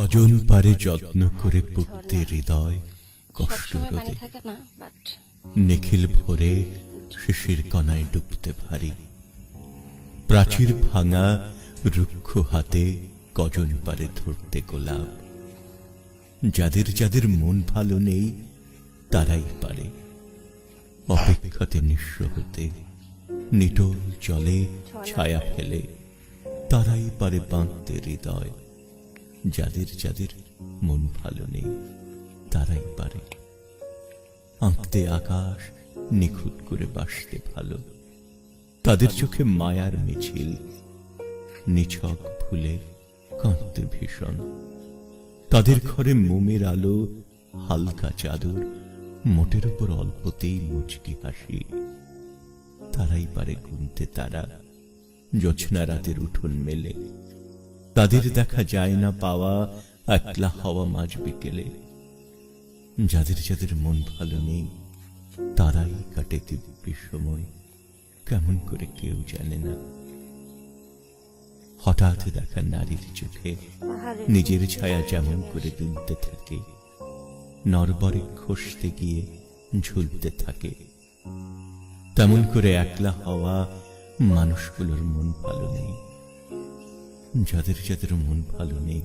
অজন পারে যত্ন করে পুঁততে হৃদয় কষ্ট রোদে, নিখিল ভোরে শিশির কণায় ডুবতে ভারী, প্রাচীর ভাঙা রুক্ষ হাতে কজন পারে ধরতে গোলাপ। যাদের যাদের মন ভালো নেই তারাই পারে অপেক্ষাতে নিঃস্ব হতে, নিটোল জলে ছায়া ফেলে তারাই পারে বাঁধতে হৃদয়। যাদের যাদের মন ভালো নেই তারাই পারে আঁকতে আকাশ নিখুঁত করে বাসতে ভালো। তাদের চোখে মায়ার মিছিল, নিছক ভুলে কাঁদতে ভীষণ। তাদের ঘরে মোমের আলো, হালকা চাদর, মোটের উপর অল্পতেই মুচকি হাসি। তারাই পারে গুনতে তারা জোছনা রাতের উঠোন মেলে। তাদের দেখা যায় না পাওয়া একলা হাওয়া মাঝ বিকেলে। যাদের যাদের মন ভালো নেই তারাই কাটে দিব্যি সময়, কেমন করে কেউ জানে না। হঠাৎ দেখা নারীর চোখে নিজের ছায়া যেমন করে দুলতে থাকে, নরবরে খসতে গিয়ে ঝুলতে থাকে, তেমন করে একলা হওয়া মানুষগুলোর মন ভালো নেই। যাদের যাদের মন ভালো নেই